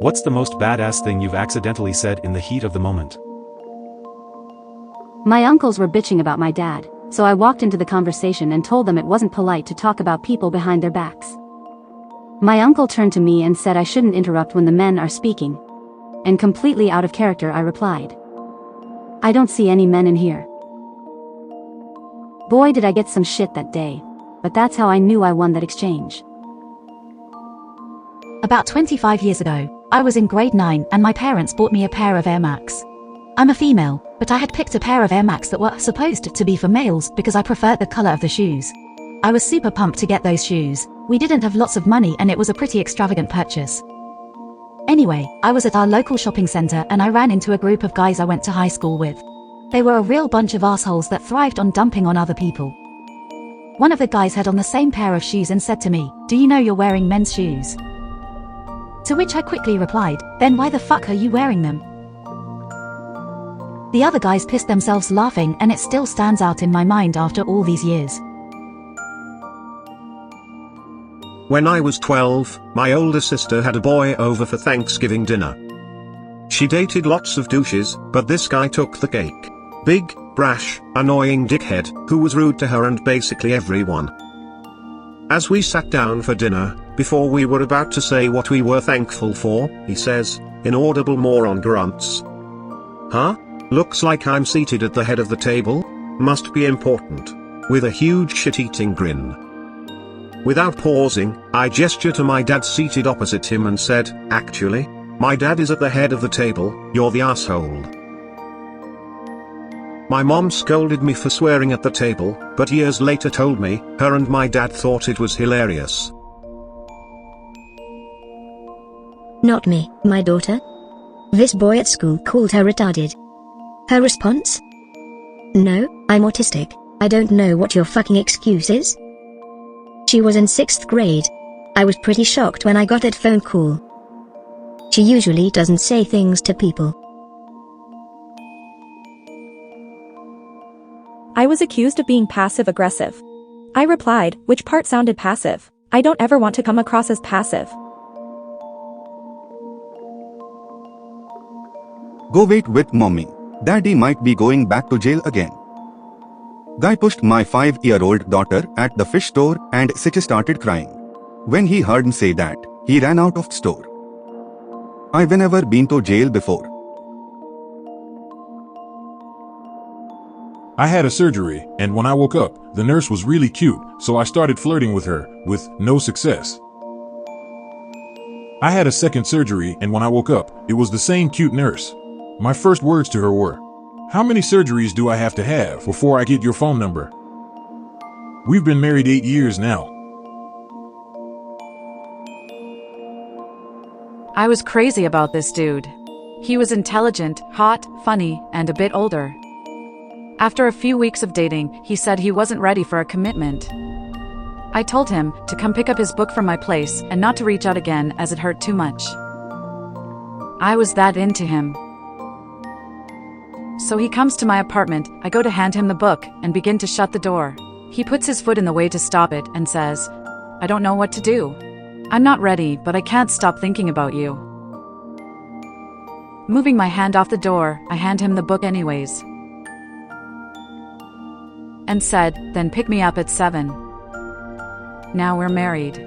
What's the most badass thing you've accidentally said in the heat of the moment? My uncles were bitching about my dad, so I walked into the conversation and told them it wasn't polite to talk about people behind their backs. My uncle turned to me and said I shouldn't interrupt when the men are speaking. And completely out of character I replied, "I don't see any men in here." Boy did I get some shit that day, but that's how I knew I won that exchange. About 25 years ago, I was in grade 9 and my parents bought me a pair of Air Max. I'm a female, but I had picked a pair of Air Max that were supposed to be for males because I preferred the color of the shoes. I was super pumped to get those shoes. We didn't have lots of money and it was a pretty extravagant purchase. Anyway, I was at our local shopping center and I ran into a group of guys I went to high school with. They were a real bunch of assholes that thrived on dumping on other people. One of the guys had on the same pair of shoes and said to me, "Do you know you're wearing men's shoes?" To which I quickly replied, "Then why the fuck are you wearing them?" The other guys pissed themselves laughing and it still stands out in my mind after all these years. When I was 12, my older sister had a boy over for Thanksgiving dinner. She dated lots of douches, but this guy took the cake. Big, brash, annoying dickhead, who was rude to her and basically everyone. As we sat down for dinner, before we were about to say what we were thankful for, he says, inaudible moron grunts. "Huh? Looks like I'm seated at the head of the table? Must be important." With a huge shit-eating grin. Without pausing, I gestured to my dad seated opposite him and said, "Actually, my dad is at the head of the table, you're the asshole." My mom scolded me for swearing at the table, but years later told me, her and my dad thought it was hilarious. "Not me, my daughter. This boy at school called her retarded." Her response? "No, I'm autistic. I don't know what your fucking excuse is." She was in 6th grade. I was pretty shocked when I got that phone call. She usually doesn't say things to people. I was accused of being passive-aggressive. I replied, which part sounded passive? I don't ever want to come across as passive. Go wait with mommy. Daddy might be going back to jail again. Guy pushed my 5-year-old daughter at the fish store and she started crying. When he heard me say that, he ran out of store. I've never been to jail before. I had a surgery, and when I woke up, the nurse was really cute, so I started flirting with her, with no success. I had a second surgery, and when I woke up, it was the same cute nurse. My first words to her were, "How many surgeries do I have to have before I get your phone number?" We've been married 8 years now. I was crazy about this dude. He was intelligent, hot, funny, and a bit older. After a few weeks of dating, he said he wasn't ready for a commitment. I told him to come pick up his book from my place and not to reach out again as it hurt too much. I was that into him. So he comes to my apartment, I go to hand him the book and begin to shut the door. He puts his foot in the way to stop it and says, "I don't know what to do. I'm not ready, but I can't stop thinking about you." Moving my hand off the door, I hand him the book anyways. And said, "Then pick me up at 7. Now we're married.